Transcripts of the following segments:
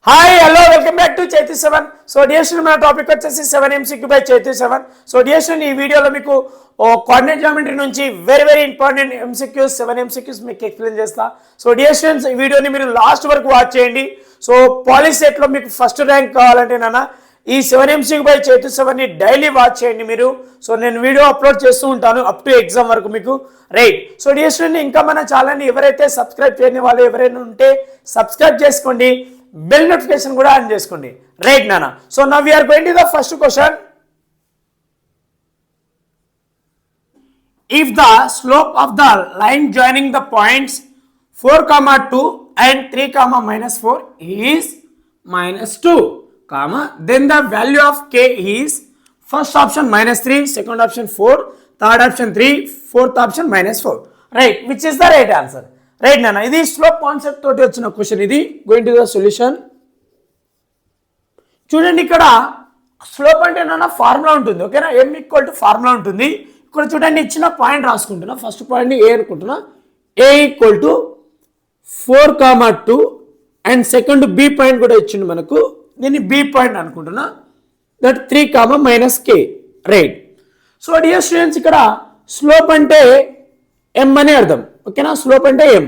Hi hello welcome back to Chaitu 7. So dear మన topic వచ్చేసి 7 MCQ by Chaitu 7. So dear ఈ వీడియోలో మీకు కోఆర్డినేట్ జామెట్రీ నుంచి వెరీ ఇంపార్టెంట్ MCQs 7 MCQs మీకు ఎక్స్ప్లెయిన్ చేస్తా. సో డియర్ స్టూడెంట్స్ ఈ వీడియోని మీరు లాస్ట్ వరకు వాచ్ చేయండి. సో పాలిస్ సెట్లో మీకు ఫస్ట్ ర్యాంక్ కావాలంటే నాన్న ఈ 7 MCQ బై చైతు 7 ని డైలీ వాచ్ చేయండి మీరు. సో నేను వీడియో అప్లోడ్ చేస్తూ ఉంటాను అప్ టు ఎగ్జామ్ వరకు మీకు రైట్. సో డియర్ స్టూడెంట్ ఇంకా మన ఛానల్ని ఎవరైతే సబ్స్క్రైబ్ చేయని వాళ్ళు ఎవరైనా ఉంటే సబ్స్క్రైబ్ చేసుకోండి, బెల్ నోటిఫికేషన్ కూడా ఆన్ చేసుకోండి రైట్ నానా. So now we are going to the first question. If the slope of the line joining the points 4, 2 and 3, -4 is -2, then the value of k is first option -3, second option 4, third option 3, fourth option -4. Right, which is the right answer? Right నాన్న, ఇది slope concept తోటి వచ్చిన question. ఇది going to the solution. చూడండి ఇక్కడ slope అంటే నాన్న formula ఉంటుంది, ఓకేనా. m = ఫార్ములా ఉంటుంది. ఇక్కడ చూడండి ఇచ్చిన పాయింట్ రాసుకుంటున్నా. ఫస్ట్ పాయింట్ ఏ అనుకుంటున్నా, a = 4, 2 and second B point కూడా ఇచ్చిండు మనకు. దీన్ని బి పాయింట్ అనుకుంటున్నా. That 3, -k right. So dear students ఇక్కడ స్లోప్ అంటే m అని అర్థం, ఓకేనా. స్లోప్ అంటే m.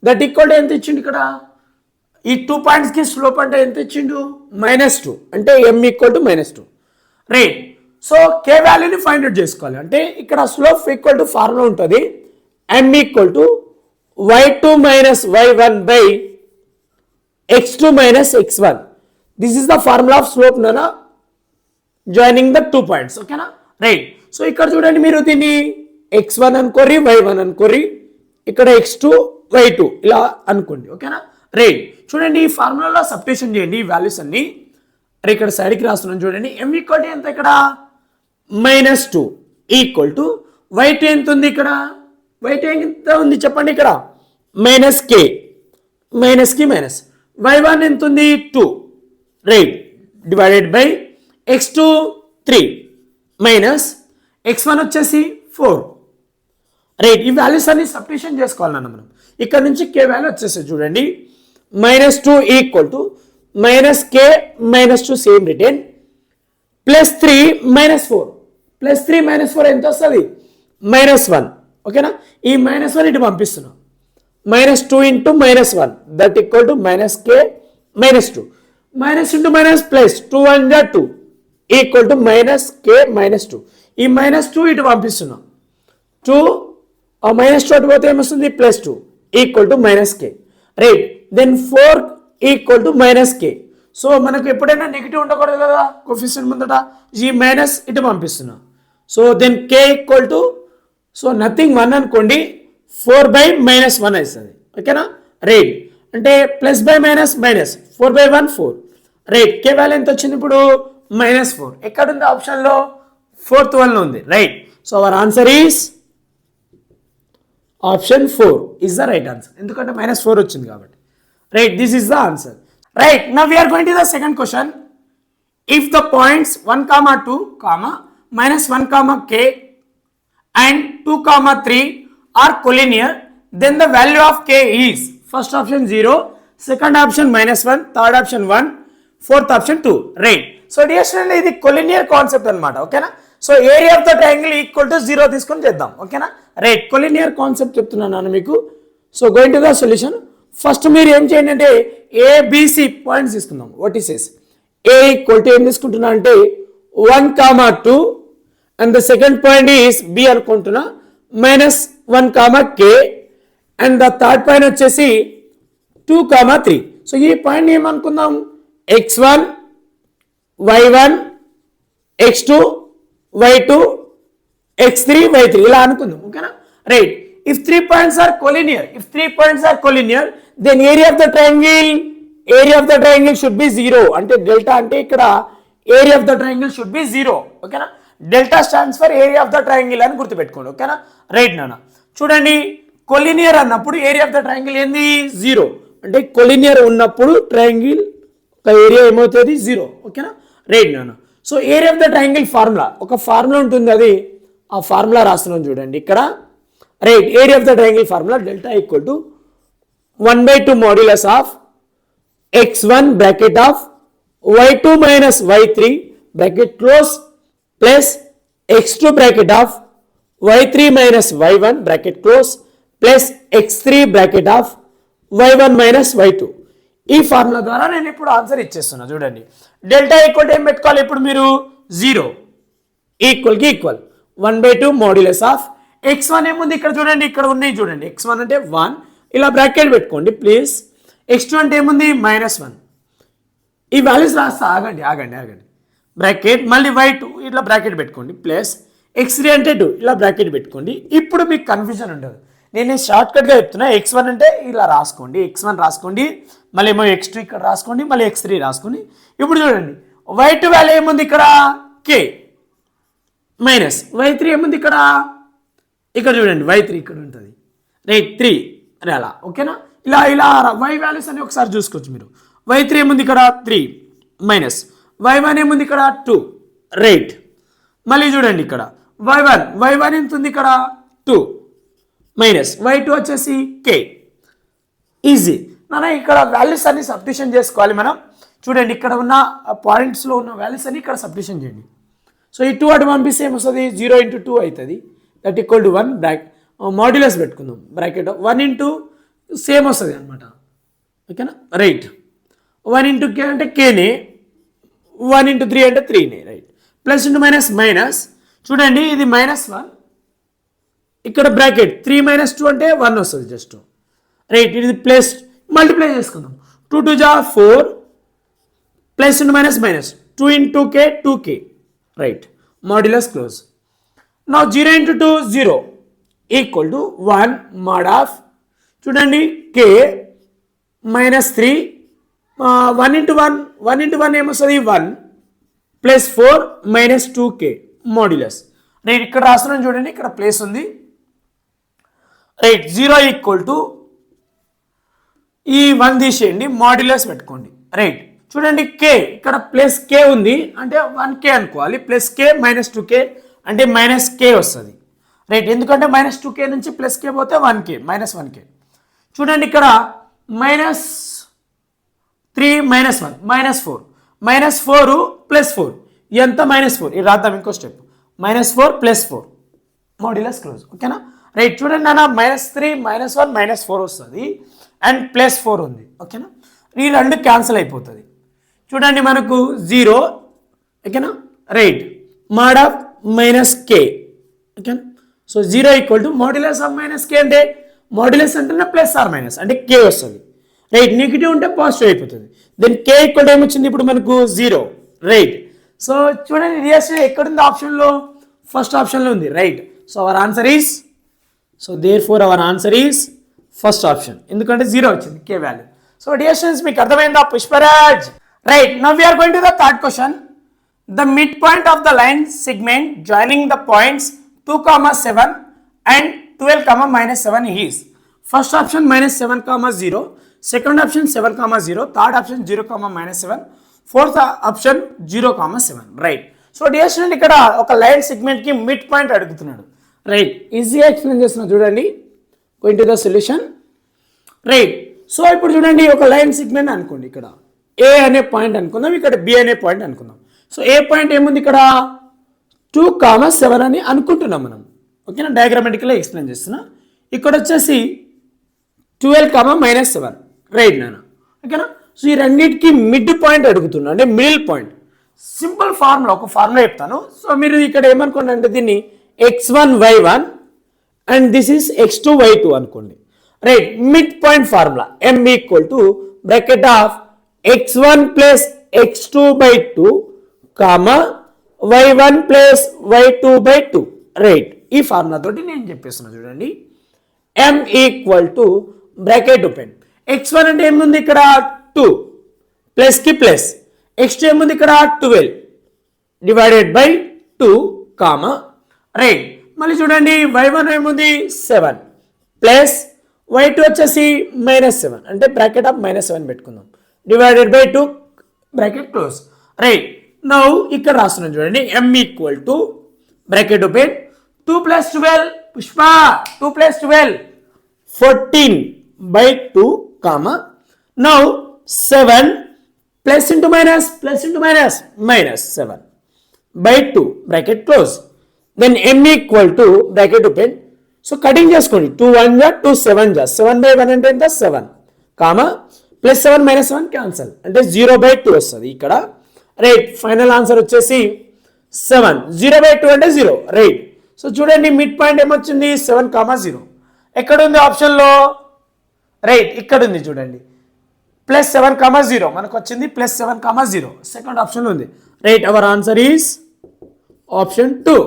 దట్ ఈక్వల్ ఎంత ఇచ్చిండు ఇక్కడ ఈ 2 పాయింట్స్కి స్లోప్ అంటే ఎంత ఇచ్చిండు -2 అంటే m = -2 రైట్. సో k వాల్యూని ఫైండ్ అవుట్ చేసుకోవాలి అంటే ఇక్కడ స్లోప్ ఈక్వల్ టు ఫార్ములా ఉంటుంది. m = y2 - y1 by x2 - x1. This is the formula of slope నానా జాయినింగ్ ద 2 పాయింట్స్, ఓకేనా రైట్. సో ఇక్కడ చూడండి మీరు దీన్ని x1 అనుకోరి, y1 అనుకోరి, ఇక్కడ x2 y2 ఇలా అనుకోండి, ఓకేనా రైట్. చూడండి ఈ ఫార్ములాలో సబ్స్టిట్యూషన్ చేయండి ఈ వాల్యూస్ అన్ని. అరే ఇక్కడ సైడ్కి రాస్తున్నాను చూడండి. m = ఎంత ఇక్కడ -2 = y2 ఎంత ఉంది ఇక్కడ, y2 ఎంత ఉంది చెప్పండి ఇక్కడ -k, y1 ఎంత ఉంది 2 right divided by x2 3 minus x1 వచ్చేసి 4 రైట్. ఈ వాల్యూస్ అన్ని సబ్స్టిట్యూషన్ చేసుకోవాలన్న మనం. ఇక్కడ నుంచి k వాల్యూ వచ్చేసి చూడండి -2 = -k -2 సేమ్ రిటర్న్ +3 -4 +3 -4 ఎంత వస్తుంది -1, ఓకేనా. ఈ -1 ఇటు పంపిస్తున్నాం. -2 × -1 that equal to -k -2 -2 +2 2 equal to -k -2. ఈ -2 ఇటు పంపిస్తున్నాం. 2 -2 అటు పోతే ఏమొస్తుంది +2 equal to -k right. Then 4 = -k. So మనకు ఎప్పుడైనా నెగిటివ్ ఉండకూడదు కదా కోఎఫిషియంట్ ముందట. ఈ మైనస్ ఇటు పంపిస్తున్నా. So then k = so nothing 1 అనుకోండి, 4/-1 అవుతుంది, ఓకేనా రైట్. అంటే +/- 4/1 4 రైట్. k వాల్యూ ఎంత వచ్చింది ఇప్పుడు -4. ఎక్కడుంది ఆప్షన్లో 4th వన్లో ఉంది right. So our answer is option 4 is the right answer, ఎందుకంటే -4 వచ్చింది కాబట్టి right. This is the answer right. Now we are going to the second question. If the points 1, 2, -1, k and 2, 3 are collinear, then the value of k is first option 0, second option -1, third option 1, fourth option 2 right. So dear student ఇది collinear concept అనమాట, ఓకేనా. So area of the triangle equal to 0 తీసుకొని చేద్దాం, ఓకేనా right. Collinear concept చెప్తున్నాను మీకు. So going to the solution. First మీరు ఏం చేయండి అంటే ABC పాయింట్స్ తీసుకుందాం. వర్టిసెస్ A = ఏం తీసుకుంటున్నా అంటే 1, 2 and the second point is B అనుకుంటున్నా -1, k and the third point వచ్చేసి 2, 3. సో ఈ point ఏమనుకుందాం x1 y1 x2 y2 x3 y3 ఇలా అనుకుందాం, ఓకేనా right. If 3 points are collinear, then area of the triangle should be 0. అంటే delta అంటే ఇక్కడ area of the triangle should be 0, ఓకేనా. Delta stands for area of the triangle అని గుర్తుపెట్టుకోండి, ఓకేనా రైట్ నాన్న. చూడండి కొలినియర్ అన్నప్పుడు ఏరియా ఆఫ్ ద ట్రయాంగిల్ ఏంది 0 అంటే కొలినియర్ ఉన్నప్పుడు ట్రయాంగిల్ ఒక ఏరియా ఏమవుతుంది 0, ఓకేనా రైట్ నాన్న. So area of the triangle formula ఒక ఫార్ములా ఉంటుంది, అది ఆ ఫార్ములా రాస్తున్నాం చూడండి ఇక్కడ right. Area of the triangle formula delta = 1/2 modulus of x1 bracket of y2 minus y3 bracket close plus x2 bracket of y3 minus y1 bracket close plus x3 bracket of y1 minus y2. ఈ formula ద్వారా నేను ఇప్పుడు answer ఇచ్చేస్తున్నా. చూడండి, delta equal ఏం పెట్టుకోవాలి ఇప్పుడు మీరు, 0 ఈక్వల్కి equal 1/2 modulus of x1 ఏముంది ఇక్కడ చూడండి, ఇక్కడ ఉన్నాయి చూడండి, x1 అంటే 1 ఇలా బ్రాకెట్ పెట్టుకోండి ప్లీజ్. x2 అంటే ఏముంది -1. ఈ వాల్యూస్ రాస్తా, ఆగండి ఆగండి ఆగండి, బ్రాకెట్ మళ్ళీ y2 ఇట్లా బ్రాకెట్ పెట్టుకోండి ప్లస్ x3 అంటే 2 ఇలా బ్రాకెట్ పెట్టుకోండి. ఇప్పుడు మీకు కన్ఫ్యూజన్ ఉండదు, నేను షార్ట్కట్గా చెప్తున్నా. x1 అంటే ఇలా రాసుకోండి, x1 రాసుకోండి, మళ్ళీ ఏమో x2 ఇక్కడ రాసుకోండి, మళ్ళీ x3 రాసుకోండి. ఇప్పుడు చూడండి y2 వాల్యూ ఏముంది ఇక్కడ k మైనస్ y3 ఏముంది ఇక్కడ, ఇక్కడ చూడండి y3 ఇక్కడ ఉంటుంది రైట్ 3 అని అలా ఓకేనా. ఇలా ఇలా y వాల్యూస్ అని ఒకసారి చూసుకోవచ్చు మీరు. y3 ఏముంది ఇక్కడ 3 మైనస్ y1 ఏముంది ఇక్కడ 2 రైట్. మళ్ళీ చూడండి ఇక్కడ y1 ఎంత ఉంది ఇక్కడ 2 మైనస్ y2 వచ్చేసి k. ఈజీ నాన్న, ఇక్కడ వాల్యూస్ అన్ని సబ్స్టిట్యూషన్ చేసుకోవాలి మనం. చూడండి ఇక్కడ ఉన్న పాయింట్స్లో ఉన్న వాల్యూస్ అన్ని ఇక్కడ సబ్స్టిట్యూషన్ చేయండి. సో ఈ 2 అటు పంపిస్తే ఏమొస్తుంది, 0 × 2 అవుతుంది, దట్ ఈక్వల్ టు 1 మాడ్యులస్ పెట్టుకుందాం బ్రాకెట్ 1 × సేమ్ వస్తుంది అనమాట ఓకేనా రైట్. 1 × k అంటే kనే, 1 × 3 అంటే 3నే right. Plus into minus minus, చూడండి ఇది -1 ఇక్కడ బ్రాకెట్ 3 - 2 అంటే 1 వస్తుంది జస్ట్ రైట్. ఇది ప్లస్ మల్టిప్లై చేసుకుందాం, 2 × 2 = 4 plus into minus minus 2 × k 2k right, modulus close. Now 0 × 2 0 equal to 1 mod of చూడండి k -3 1 × 1 ఏమొస్తుంది 1 ప్లస్ 4 - 2k మాడ్యులస్ రైట్. ఇక్కడ రాస్తున్నాను చూడండి, ఇక్కడ ప్లేస్ ఉంది రైట్. 0 ఈక్వల్ టు ఈ 1 తీసేయండి, మాడ్యులస్ పెట్టుకోండి రైట్. చూడండి k ఇక్కడ ప్లస్ k ఉంది అంటే 1k అనుకోవాలి, ప్లస్ k -2k అంటే -k వస్తుంది రైట్. ఎందుకంటే -2k నుంచి +k పోతే 1k -1k. చూడండి ఇక్కడ -3 -1 -4 -4 + 4 ఎంత -4 ఇది రాద్దాం ఇంకో స్టెప్, -4 + 4 మాడ్యులస్ క్లోజ్ ఓకేనా రైట్. చూడండి నాన్న -3 -1 -4 వస్తుంది అండ్ +4 ఉంది ఓకేనా. ఈ రెండు క్యాన్సిల్ అయిపోతుంది. చూడండి మనకు 0 ఓకేనా రైట్, mod ఆఫ్ -k ఓకేనా. So 0 equal to modulus of -k అంటే మాడ్యులస్ అంటే ప్లస్ ఆర్ మైనస్ అంటే k వస్తుంది రైట్. నెగిటివ్ ఉంటే పాజిటివ్ అయిపోతుంది. దెన్ k ఈక్వల్ ఏమొచ్చింది ఇప్పుడు మనకు 0 రైట్. సో చూడండి రియాక్షన్ ఎక్కడుంది ఆప్షన్లో, ఫస్ట్ ఆప్షన్లో ఉంది right. So our answer is, so therefore our answer is first option, ఎందుకంటే 0 వచ్చింది k వాల్యూ. సో రియాక్షన్స్ మీకు అర్థమైందా Pushparaj right. Now we are going to the third question. The mid point of the line segment joining the points 2, 7 and 12, -7 is first option -7, 0, second option 7, 0, third option 0, -7, fourth option 0, 7 right. So dear student ఇక్కడ ఒక line segment కి mid point అడుగుతున్నాడు right. ఈజీగా explain చేస్తున్నా చూడండి, going to the solution right. So ఇప్పుడు చూడండి ఒక లైన్ సెగ్మెంట్ అనుకోండి, ఇక్కడ ఏ అనే పాయింట్ అనుకుందాం, ఇక్కడ బి అనే పాయింట్ అనుకుందాం. సో ఏ పాయింట్ ఏముంది ఇక్కడ 2, 7 అని అనుకుంటున్నాం మనం ఓకేనా. డయాగ్రామెటిక్గా ఎక్స్ప్లెయిన్ చేస్తున్నా. ఇక్కడ వచ్చేసి 12, -7 రైట్ నాన్న ఓకేనా. సో ఈ రెండింటికి మిడ్ పాయింట్ అడుగుతున్నా అంటే మిడిల్ పాయింట్. సింపుల్ ఫార్ములా, ఒక ఫార్ములా చెప్తాను. సో మీరు ఇక్కడ ఏమనుకోండి అంటే దీన్ని x1 y1 and this is x2 y2 అనుకోండి right. Mid point formula m equal to bracket of x1 + x2/2 y1 + y2/2 right. ఈ ఫార్ములా తోటి నేను చెప్పేస్తున్నా చూడండి. m equal to bracket open, x1 అంటే ఏముంది ఇక్కడ 2 ప్లస్కి ప్లస్, x2 ఏముంది ఇక్కడ 12 / 2 రైట్. మళ్ళీ చూడండి y1 ఏముంది 7 ప్లస్ y2 వచ్చేసి -7 అంటే బ్రాకెట్ ఆఫ్ -7 పెట్టుకుందాం /2 బ్రాకెట్ క్లోజ్ రైట్. నౌ ఇక్కడ రాస్తున్నాం చూడండి, m equal to bracket open 2 + 12 Pushpa 2 + 12 14/2 now 7 plus into minus minus 7 by 2 bracket close. Then m equal to bracket open. So cutting చేసుకోండి 2 1 ja 2 7 ja 7 by 1 అంటే ఎంత 7 comma plus 7 minus 1 cancel అంటే 0 by 2 వస్తుంది ఇక్కడ right. Final answer వచ్చేసి 7 0 by 2 అంటే 0 right. So చూడండి mid point ఏమొచ్చింది 7,0 ఎక్కడ ఉంది ఆప్షన్లో రైట్ ఇక్కడ ఉంది చూడండి ప్లస్ 7,0 మనకు వచ్చింది ప్లస్ 7,0 సెకండ్ ఆప్షన్లో ఉంది right. Hour answer is option 2.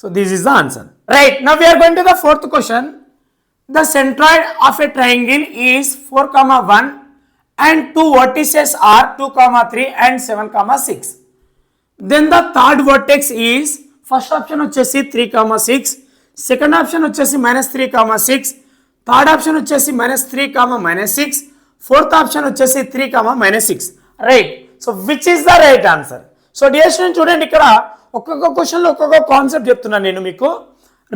So this is the answer. Right. Now we are going to the fourth question. The centroid of a triangle is 4,1 and two vertices are 2,3 and 7,6. Then the third vertex is first option వచ్చేసి 3,6, second option వచ్చేసి -3,6, third option వచ్చేసి -3, fourth option వచ్చేసి 3, -6. Right. So which is the right answer? So dear students చూడండి ఇక్కడ ఒక్కొక్క క్వశ్చన్లో ఒక్కొక్క concept చెప్తున్నాను నేను మీకు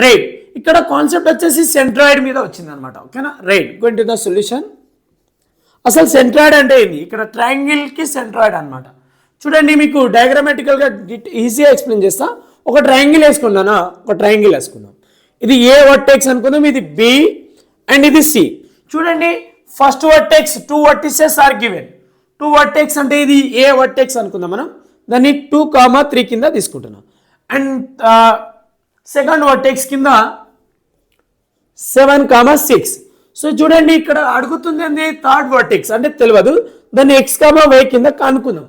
రైట్. ఇక్కడ కాన్సెప్ట్ వచ్చేసి సెంట్రాయిడ్ మీద వచ్చింది అనమాట ఓకేనా right. Going to the solution. అసలు సెంట్రాయిడ్ అంటే ఏంది ఇక్కడ ట్రయాంగిల్కి సెంట్రాయిడ్ అనమాట. చూడండి మీకు డయాగ్రామాటికల్గా ఈజీగా ఎక్స్ప్లెయిన్ చేస్తా. ఒక ట్రయాంగిల్ వేసుకున్నానా ఒక ట్రయాంగిల్ వేసుకుందాం. ఇది ఏ వర్టెక్స్ అనుకుందాం, ఇది బి అండ్ ఇది సి. చూడండి first vertex 2 vertices are given. 2 vertex అంటే ఇది ఏ వర్టెక్స్ అనుకుందాం మనం దాన్ని 2,3 కింద తీసుకుంటున్నాం అండ్ సెకండ్ వర్టెక్స్ కింద 7,6. సో చూడండి ఇక్కడ అడుగుతుంది ఏంది థర్డ్ వర్టెక్స్ అంటే తెలియదు దాన్ని x,y కింద కనుక్కుందాం.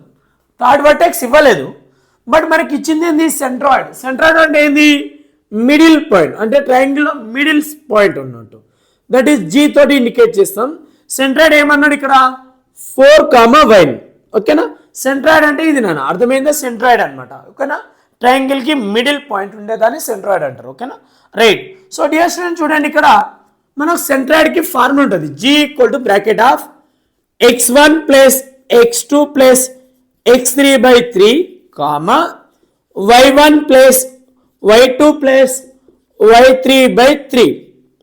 థర్డ్ వర్టెక్స్ ఇవ్వలేదు బట్ మనకి ఇచ్చింది ఏంది సెంట్రాయిడ్. సెంట్రాయిడ్ అంటే ఏంది మిడిల్ పాయింట్ అంటే ట్రయాంగిల్లో మిడిల్ పాయింట్ ఉన్నట్టు దట్ ఈస్ G తోటి ఇండికేట్ చేస్తాం. సెంట్రాయిడ్ ఏమన్నాడు ఇక్కడ 4,y ఓకేనా. సెంట్రాయిడ్ అంటే ఇది నాన్న అర్థమైందా సెంట్రాయిడ్ అనమాట ఓకేనా. ట్రయాంగిల్కి మిడిల్ పాయింట్ ఉండేదాన్ని సెంట్రాయిడ్ అంటారు ఓకేనా రైట్. సో డియర్ స్టూడెంట్ చూడండి ఇక్కడ మనకు సెంట్రాయిడ్కి ఫార్ములా ఉంటుంది G equal to bracket of x1 plus x2 plus x3 by 3 comma y1 plus y2 plus y3 by 3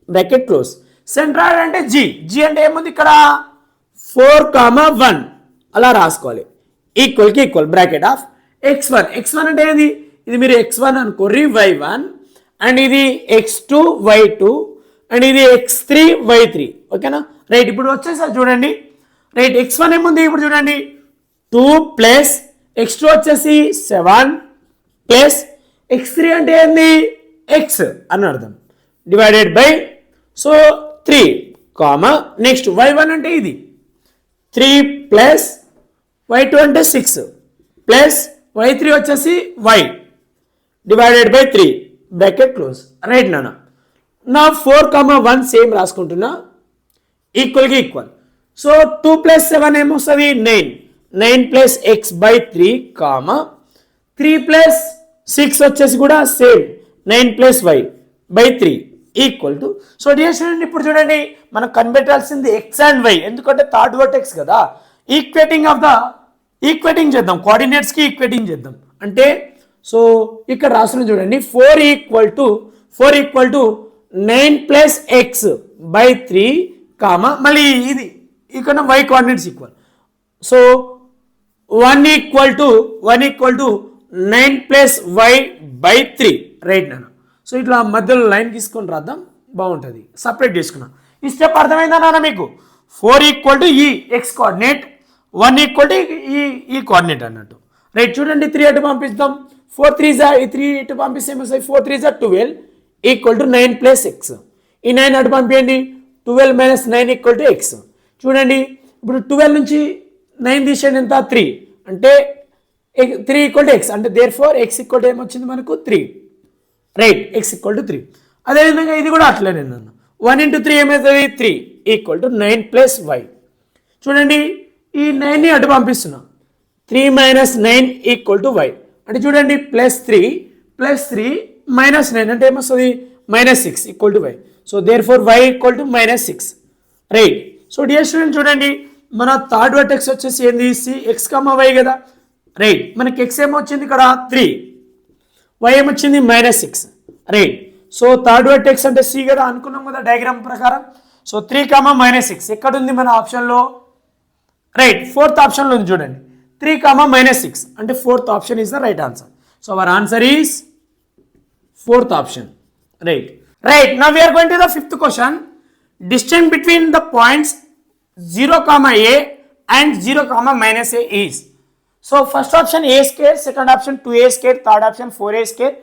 bracket close. Centroid అంటే G అంటే ఏముంది ఇక్కడ 4,1 అలా రాసుకోవాలి ఈక్వల్కి ఈక్వల్ బ్రాకెట్ ఆఫ్ x1 అంటే ఏది ఇది మీరు x1 అనుకోర్రి y1 అండ్ ఇది x2 y2 అండ్ ఇది x3 y3 ఓకేనా రైట్. ఇప్పుడు వచ్చేసరి చూడండి రైట్ x1 ఏముంది ఇప్పుడు చూడండి 2 ప్లస్ x2 వచ్చేసి 7 ప్లస్ x3 అంటే ఏంది x అని అర్థం divided by so 3 comma next y1 అంటే ఇది 3 ప్లస్ y2 అంటే 6 ప్లస్ y3 వచ్చేసి y divided by 3 bracket close right నాన్న. నా 4,1 సేమ్ రాసుకుంటున్నా ఈక్వల్కి ఈక్వల్. సో 2 ప్లస్ 7 ఏమొస్తుంది 9 plus x by 3 comma 3 plus 6 వచ్చేసి కూడా same 9 plus y by 3 equal to. So dear student ఇప్పుడు చూడండి మనం కనిపెట్టాల్సింది x అండ్ y ఎందుకంటే థర్డ్ వర్టెక్స్ కదా. ఈక్వేటింగ్ చేద్దాం కోఆర్డినేట్స్కి ఈక్వేటింగ్ చేద్దాం అంటే సో ఇక్కడ రాసిన చూడండి 4 equal to 9 plus X by 3 comma మళ్ళీ ఇది ఇక్కడ y coordinates equal. So 1 equal to 9 plus y by 3 right నాన్న. సో ఇట్లా మధ్యలో లైన్ తీసుకొని రాద్దాం బాగుంటుంది సపరేట్ చేసుకున్నాం. ఈ స్టెప్ అర్థమైందా నాన్న మీకు 4 ఈక్వల్ టు ఈ ఎక్స్ కోఆర్డినేట్ 1 ఈక్వల్ టు ఈ కోఆర్డినేట్ అన్నట్టు రైట్. చూడండి 3 అటు పంపిస్తాం 4 3 3 ఇటు పంపిస్తే ఏమొస్తాయి 4 3 12 ఈక్వల్ టు 9 ప్లస్ ఎక్స్. ఈ 9 అటు పంపించండి 12 మైనస్ 9 ఈక్వల్ టు ఎక్స్. చూడండి ఇప్పుడు 12 నుంచి 9 తీసేయండి ఎంత 3 అంటే 3 ఈక్వల్ టు ఎక్స్ అంటే therefore x equal to ఏమొచ్చింది మనకు 3 రైట్ ఎక్స్ ఈక్వల్ టు 3. అదేవిధంగా ఇది కూడా అట్లనే నన్ను 1 into 3 ఏమవుతుంది 3 ఈక్వల్ టు 9 ప్లస్ వై. చూడండి ఈ 9ని అటు పంపిస్తున్నాం 3 మైనస్ 9 ఈక్వల్ టు వై అంటే చూడండి ప్లస్ 3 మైనస్ 9 అంటే ఏమొస్తుంది -6 equal to y. So therefore y equal to -6 right. So dear student చూడండి మన థర్డ్ వర్టెక్స్ వచ్చేసి ఏంది ఎక్స్ వై కదా రైట్. మనకి ఎక్స్ ఏమొచ్చింది ఇక్కడ 3 వై ఏమొచ్చింది -6 రైట్. సో థర్డ్ వర్టెక్స్ అంటే సి కదా అనుకున్నాం కదా డయాగ్రామ్ ప్రకారం. సో 3 కామా మైనస్ 6 ఎక్కడ ఉంది మన ఆప్షన్లో? రైట్, ఫోర్త్ ఆప్షన్లో ఉంది చూడండి. 3 కామా మైనస్ 6 అంటే fourth option is the right answer. So our answer is fourth option. Right. Now we are going to the fifth question. Distance between the points 0 comma a and 0 comma minus a is. So first option a square, second option 2a square, third option 4a square,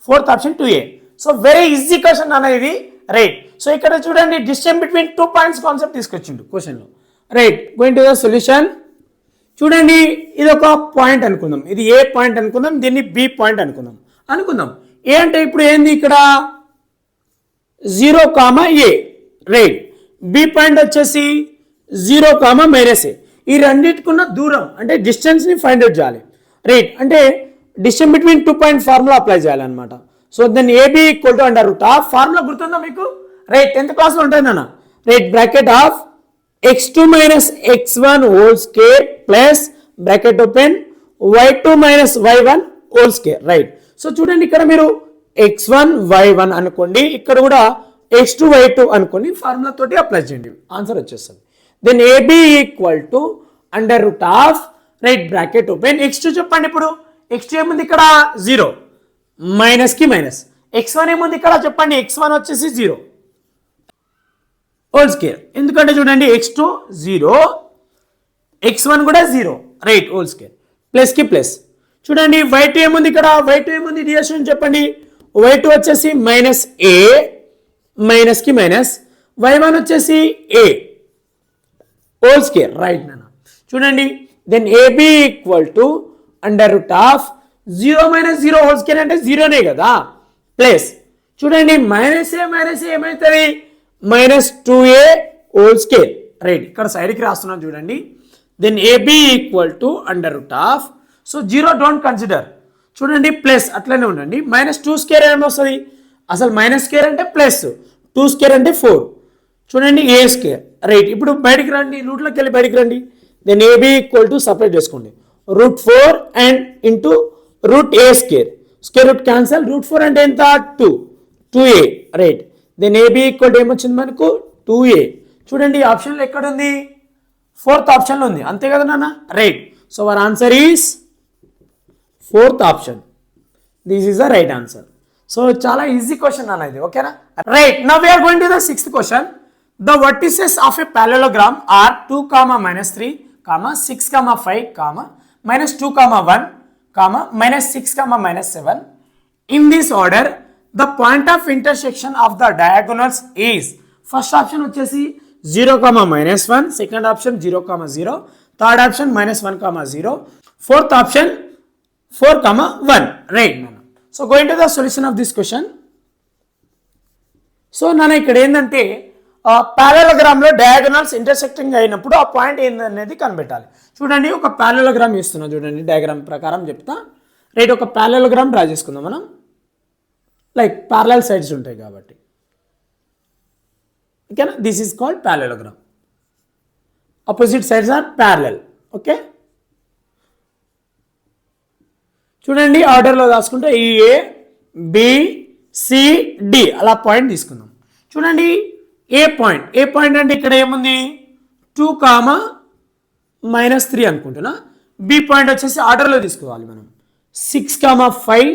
fourth option 2a. So very easy question అనేది. Right. So ఇక్కడ చూడండి distance between 2 points concept తీసుకొచ్చిండు question లో. Right, going to the solution. చూడండి ఇది ఒక point అనుకుందాం, ఇది ఏ పాయింట్ అనుకుందాం, దీన్ని బి పాయింట్ అనుకుందాం. ఏ అంటే ఇప్పుడు ఏంది ఇక్కడ 0 comma A. Right, B point వచ్చేసి 0 కామా మైనస్ ఏ. ఈ రెండింటికున్న దూరం అంటే డిస్టెన్స్ని ఫైండ్ అవుట్ చేయాలి. రైట్, అంటే distance between 2 point formula apply చేయాలన్నమాట. So then AB equal to under root of formula గుర్తుందా మీకు? రైట్, 10th క్లాస్లో ఉంటుంది అన్న. Right, bracket of x2 minus x1 whole square plus bracket open y2 minus y1 whole square. Right, so చూడండి ఇక్కడ మీరు x1 y1 అనుకోండి, ఇక్కడ కూడా x2 y2 అనుకోండి, ఫార్ములా తోటి అప్లై చేయండి, ఆన్సర్ వచ్చేస్తుంది. Then AB equal to under root of right bracket open x2 చెప్పండి. ఇప్పుడు x2 ఏముంది ఇక్కడ 0 మైనస్ కి మైనస్, x1 ఏముంది ఇక్కడ చెప్పండి, x1 వచ్చేసి 0 హోల్ స్క్వేర్. ఎందుకంటే చూడండి x2 0 x1 కూడా 0 రైట్ హోల్ స్క్వేర్ ప్లస్ కి ప్లస్. చూడండి y2 ఏముంది ఇక్కడ, y2 ఏముంది డియర్ స్టూడెంట్ చెప్పండి, y2 వచ్చేసి మైనస్ ఏ మైనస్ కి మైనస్, y1 వచ్చేసి ఏ హోల్ స్క్వేర్. రైట్ నాన్న, చూడండి then AB equal to under root of 0 minus 0 whole square అంటే 0నే కదా, ప్లస్ చూడండి మైనస్ ఏ ఏమవుతుంది minus 2a whole square. Right, ఇక్కడ సైడ్కి రాస్తున్నాను చూడండి. Then AB equal to under root of, so 0 don't consider, చూడండి ప్లస్ అట్లనే ఉండండి, మైనస్ 2 స్క్వేర్ ఏమొస్తుంది, అసలు మైనస్ స్క్వేర్ అంటే ప్లస్ 2 స్క్వేర్ అంటే 4, చూడండి ఏ స్క్వేర్. రైట్, ఇప్పుడు బయటికి రండి, రూట్లోకి వెళ్ళి బయటికి రండి. Then AB equal to separate చేసుకోండి, root 4 and into root A square, square root cancel, root 4 అంటే ఎంత 2a. Right, then AB equal to ఏమొచ్చింది మనకు 2a. చూడండి ఆప్షన్లో ఎక్కడ ఉంది, ఫోర్త్ ఆప్షన్లో ఉంది, అంతే కదా నాన్న. Right, so our answer is fourth option. This is the right answer. So చాలా ఈజీ క్వశ్చన్ అన్న ఇది, ఓకేనా. Right, now we're going to the sixth question. The vertices of a parallelogram are 2, -3, -6, -5, -2, -1, -6, -7. In this order, the point of intersection of the diagonals is, first option వచ్చేసి 0, -1, second option 0, 0, third option -1, 0, fourth option 4, 1. Right, Nana. So going to the solution of this question. So నాన్న ఇక్కడ ఏంటంటే ప్యారలోగ్రామ్లో diagonals intersecting అయినప్పుడు ఆ point ఏందనేది కనిపెట్టాలి. చూడండి ఒక ప్యారలోగ్రామ్ ఇస్తున్నా చూడండి, డయాగ్రామ్ ప్రకారం చెప్తా. రైట్, ఒక ప్యారలోగ్రామ్ డ్రా చేసుకుందాం మనం, లైక్ ప్యారలల్ సైడ్స్ ఉంటాయి కాబట్టి, ఓకేనా. This is called parallelogram, opposite sides are parallel. Okay, చూడండి ఆర్డర్లో రాసుకుంటే ఏ బి సి డి అలా పాయింట్ తీసుకుందాం. చూడండి ఏ పాయింట్ అంటే ఇక్కడ ఏముంది 2, -3 అనుకుంటున్నా. బి పాయింట్ వచ్చేసి ఆర్డర్లో తీసుకోవాలి మనం 6, 5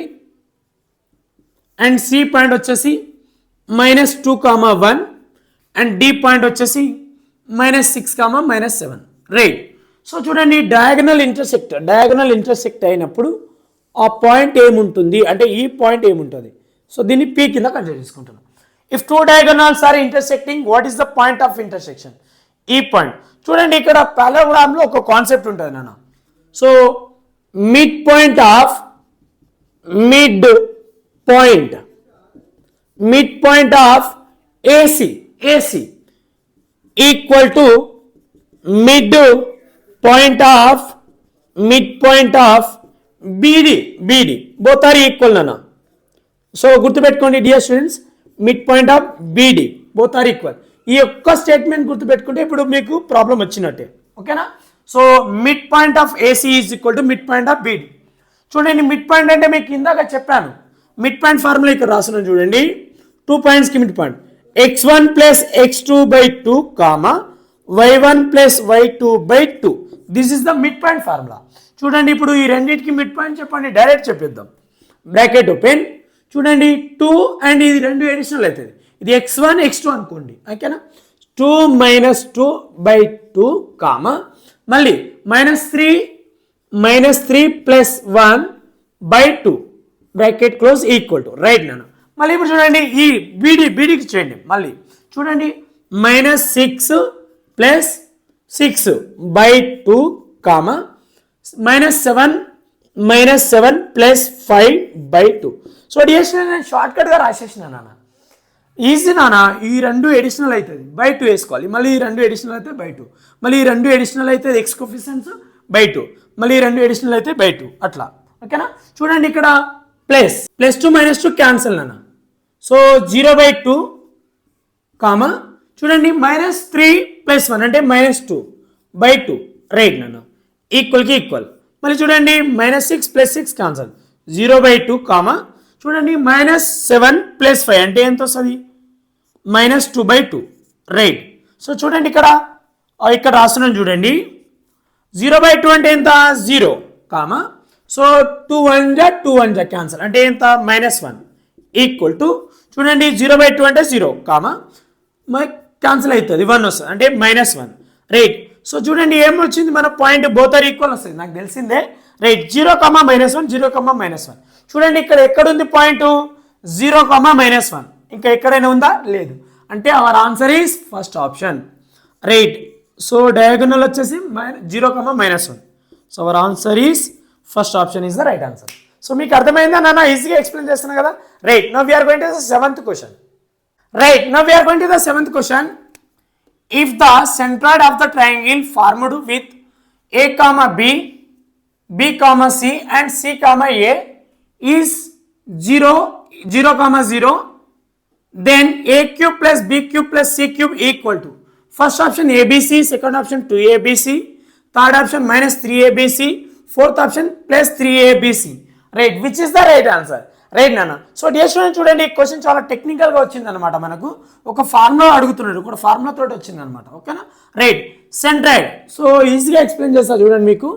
అండ్ సి పాయింట్ వచ్చేసి -2, 1 అండ్ డి పాయింట్ వచ్చేసి -6, -7. రైట్, సో చూడండి డయాగనల్ ఇంటర్సెక్ట్ అయినప్పుడు ఆ పాయింట్ ఏముంటుంది అంటే ఈ పాయింట్ ఏముంటుంది, సో దీన్ని పి కింద కన్సిడర్ చేసుకుంటున్నాం. If 2 diagonals are intersecting, what is the point of intersection? ఈ పాయింట్. చూడండి ఇక్కడ ప్యారలోగ్రామ్లో ఒక కాన్సెప్ట్ ఉంటుంది నాన్న. So mid point of AC equal to mid point of BD both are equal నాన్న. సో గుర్తుపెట్టుకోండి dear students, mid point of BD both are equal. ఈ ఒక్క స్టేట్మెంట్ గుర్తుపెట్టుకుంటే ఇప్పుడు మీకు ప్రాబ్లం వచ్చినట్టే, ఓకేనా. So mid point of AC is equal to mid point of BD. చూడండి మిడ్ పాయింట్ అంటే మీకు ఇందాక చెప్పాను, మిడ్ పాయింట్ ఫార్ములా ఇక్కడ రాస్తున్నాను చూడండి. 2 పాయింట్స్కి mid point, x1 plus x2 by 2 comma y1 plus y2 by 2. This is the mid point formula. చూడండి ఇప్పుడు ఈ రెండింటికి మిడ్ పాయింట్ చెప్పండి, డైరెక్ట్ చెప్పిద్దాం. Bracket open. చూడండి 2 అండ్ ఇది రెండు ఎడిషనల్ అవుతుంది. ఇది x1 x2 అనుకోండి, ఓకేనా. 2 minus 2 by 2 కామా మళ్ళీ -3 plus 1 by 2 bracket close equal to right నాన్న. మళ్ళీ ఇప్పుడు చూడండి ఈ బీడీకి చేయండి. మళ్ళీ చూడండి -6 plus 6 by 2 comma -7 plus 5 by 2. So నేను షార్ట్ కట్గా రాసేసిన నాన్న. ఈజీ నాన్న. ఈ రెండు ఎడిషనల్ అవుతుంది బై 2 వేసుకోవాలి. మళ్ళీ ఈ రెండు ఎడిషనల్ అయితే బై 2, మళ్ళీ ఈ రెండు ఎడిషనల్ అయితే ఎక్స్ కోఫిషియన్స్ బై 2, మళ్ళీ ఈ రెండు ఎడిషనల్ అయితే బై 2 అట్లా, ఓకేనా. చూడండి ఇక్కడ +2 -2 క్యాన్సల్ నాన్న. సో 0/2 కామా చూడండి -3 + 1 అంటే -2 by 2 రైట్ నాన్న ఈక్వల్కి ఈక్వల్. మళ్ళీ చూడండి -6 + 6 క్యాన్సల్ 0/2 కామా చూడండి -7 + 5 అంటే ఎంత వస్తుంది -2/2 రైట్. సో చూడండి ఇక్కడ రాస్తున్నాను చూడండి 0/2 అంటే ఎంత 0 కామా సో 2 1 క్యాన్సల్ అంటే ఎంత -1 ఈక్వల్ టు చూడండి 0/2 అంటే 0 కామా క్యాన్సల్ అవుతుంది 1 వస్తుంది అంటే -1 రైట్. సో చూడండి ఏమొచ్చింది మన పాయింట్ బోత్ ఆర్ ఈక్వల్ వస్తుంది నాకు తెలిసిందే రైట్. 0, -1 0, -1 చూడండి ఇక్కడ ఎక్కడుంది పాయింట్ 0, -1 ఇంకా ఎక్కడైనా ఉందా లేదు అంటే our answer is first option right. So diagonal వచ్చేసి 0, -1. So our answer is first option is the right answer. So మీకు అర్థమైందా నాన్న? ఈజీగా ఎక్స్ప్లెయిన్ చేస్తున్నా కదా right. Now we're going to the seventh question right. Now we're going to the seventh question. If the centroid of the triangle formed with a comma b, b comma c and c comma a is 0, 0, then a cube plus b cube plus c cube equal to first option abc, second option 2abc, third option -3abc, fourth option +3abc. Right, which is the right answer? Right నాన్న. So dear student చూడండి question చాలా టెక్నికల్గా వచ్చింది అనమాట. మనకు ఒక formula అడుగుతున్నాడు, ఒక ఫార్ములా తోటి వచ్చింది అనమాట, ఓకేనా రైట్. సెంట్రాయిడ్ సో ఈజీగా ఎక్స్ప్లెయిన్ చేస్తా చూడండి మీకు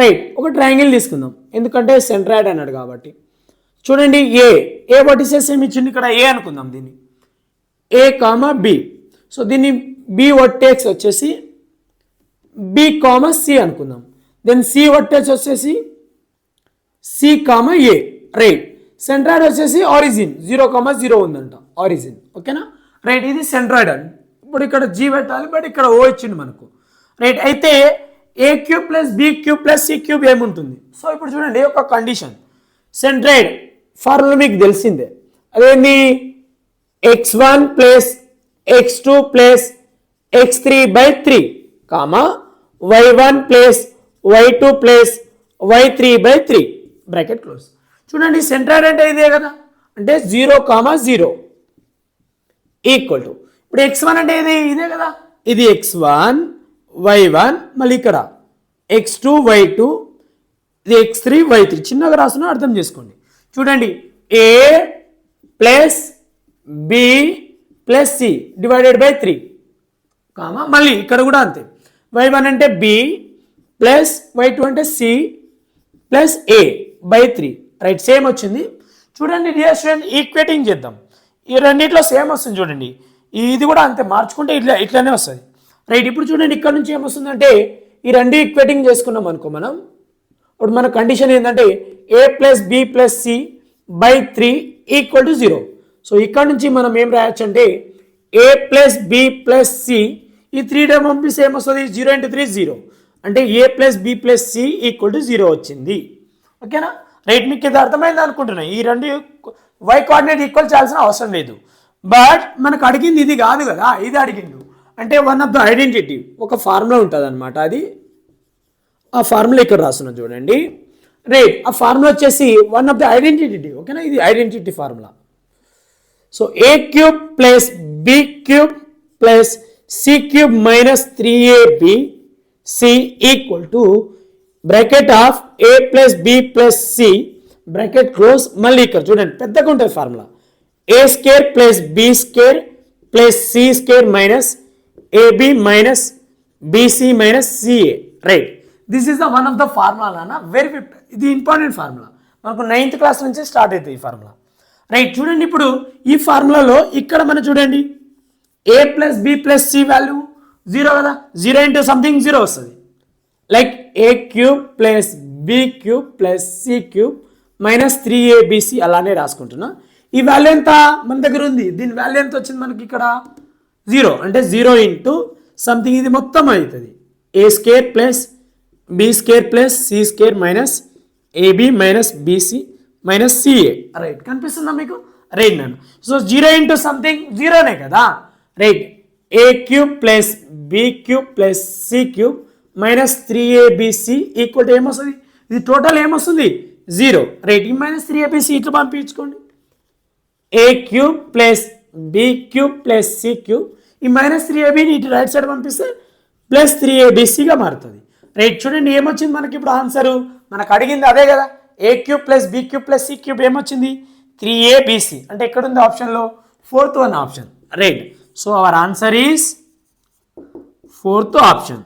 రైట్. ఒక ట్రయాంగిల్ తీసుకుందాం ఎందుకంటే సెంట్రాయిడ్ అన్నాడు కాబట్టి. చూడండి ఏ వర్టిసెస్ ఏమి ఇచ్చింది ఇక్కడ ఏ అనుకుందాం దీన్ని a, b. సో దీన్ని b వర్టెక్స్ వచ్చేసి b, c అనుకుందాం. దెన్ c వర్టెక్స్ వచ్చేసి c, a రైట్. సెంట్రాయిడ్ వచ్చేసి ఆరిజిన్ 0, 0 ఉందంట ఆరిజిన్, ఓకేనా రైట్. ఇది సెంట్రాయిడ్ అండి. ఇప్పుడు ఇక్కడ జీ పెట్టాలి బట్ ఇక్కడ ఓ ఇచ్చింది మనకు రైట్. అయితే a³ + b³ + c³ ఏముంటుంది? సో ఇప్పుడు చూడండి ఒక కండిషన్ సెంట్రాయిడ్ ఫార్ములా మీకు తెలిసిందే అదేంటి x1 + x2 + x3/3 comma y1 + y2 + y3/3 bracket close. చూడండి సెంట్రాయిడ్ అంటే ఇదే కదా అంటే 0, 0 ఈక్వల్ టు ఇప్పుడు x1 అంటే ఇదే కదా ఇది x1 y1 మళ్ళీ ఇక్కడ x2 y2 ఇది x3 y3 చిన్నగా రాస్తున్నా అర్థం చేసుకోండి. చూడండి a + b + c /3 కామా మళ్ళీ ఇక్కడ కూడా అంతే y1 అంటే b ప్లస్ y2 అంటే c plus a/3 right. Same వచ్చింది చూడండి డియర్ స్టూడెంట్. ఈక్వేటింగ్ చేద్దాం. ఈ రెండిట్లో సేమ్ వస్తుంది చూడండి. ఇది కూడా అంతే మార్చుకుంటే ఇట్లానే వస్తుంది రైట్. ఇప్పుడు చూడండి ఇక్కడ నుంచి ఏమొస్తుందంటే ఈ రెండు ఈక్వేటింగ్ చేసుకున్నాం అనుకో మనం. ఇప్పుడు మన కండిషన్ ఏంటంటే a + b + c/3 = 0. సో ఇక్కడ నుంచి మనం ఏం రాయొచ్చు అంటే a + b + c ఈ 3 టైం పంపిస్తే ఏమొస్తుంది 0 × 3 0 అంటే a + b + c = 0 వచ్చింది, ఓకేనా రైట్. మీకు ఇది అర్థమైంది అనుకుంటున్నా. ఈ రెండు y కోఆర్డినేట్ ఈక్వల్ చేయాల్సిన అవసరం లేదు. బట్ మనకు అడిగింది ఇది కాదు కదా, ఇది అడిగిండు అంటే వన్ ఆఫ్ ద ఐడెంటిటీ ఒక ఫార్ములా ఉంటుంది అనమాట. అది ఆ ఫార్ములా ఇక్కడ రాస్తున్నాం చూడండి రైట్. ఆ ఫార్ములా వచ్చేసి వన్ ఆఫ్ ద ఐడెంటిటీ, ఓకేనా ఇది identity formula. So a³ + b³ + c³ - 3ab c = bracket of a + b + c bracket close. మళ్ళీ ఇక్కడ చూడండి పెద్దగా ఉంటుంది formula a square plus b square plus c square minus ab minus bc minus ca, right? This is the one of the formula na, very ఇది important formula, మనకు 9th class నుంచి start అవుతుంది ఈ ఫార్ములా, రైట్? చూడండి ఇప్పుడు ఈ ఫార్ములాలో ఇక్కడ మనం చూడండి a plus b plus c value 0 కదా, 0 ఇంటూ సంథింగ్ 0 వస్తుంది, like a cube plus b cube plus c cube minus 3abc అలానే రాసుకుంటున్నా. ఈ వాల్యూ ఎంత మన దగ్గర ఉంది, దీని వాల్యూ ఎంత వచ్చింది మనకి ఇక్కడ 0, అంటే 0 ఇంటూ సంథింగ్ ఇది మొత్తం అవుతుంది a square plus b square plus c square minus ab minus bc minus ca, right? కనిపిస్తుందా మీకు? రైట్ నన్ను. సో 0 ఇంటూ సంథింగ్ 0నే కదా, right? a cube plus b cube plus c cube minus 3abc equal to ఏమొస్తుంది, ఇది total ఏమొస్తుంది 0, right? ఈ minus 3abc ఇట్లా పంపించుకోండి, a cube plus b cube plus c cube, ఈ మైనస్ 3abని ఇటు రైట్ సైడ్ పంపిస్తే plus 3abcగా మారుతుంది, రైట్? చూడండి ఏమొచ్చింది మనకి ఇప్పుడు ఆన్సరు, మనకు అడిగింది అదే కదా, a cube plus b cube plus c cube ఏమొచ్చింది 3abc, అంటే ఎక్కడ ఉంది ఆప్షన్లో 4th one option, right? So our answer is 4th option.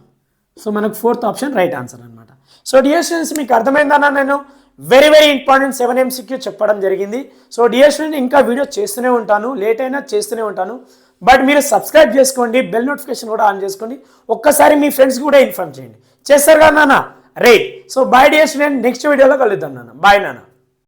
So మనకు 4th ఆప్షన్ రైట్ ఆన్సర్ అనమాట. సో డియర్ స్టూడెంట్స్, మీకు అర్థమైందన్నా నేను వెరీ ఇంపార్టెంట్ 7 MCQ చెప్పడం జరిగింది. సో డియర్ స్టూడెంట్, ఇంకా వీడియో చేస్తూనే ఉంటాను, లేట్ అయినా చేస్తూనే ఉంటాను, బట్ మీరు సబ్స్క్రైబ్ చేసుకోండి, బెల్ నోటిఫికేషన్ కూడా ఆన్ చేసుకోండి, ఒక్కసారి మీ ఫ్రెండ్స్ కూడా ఇన్ఫార్మ్ చేయండి, చేస్తారు కదా నాన్న, right? So bye dear student, next వీడియోలో కలుద్దాం నాన్న, బాయ్ నాన్న.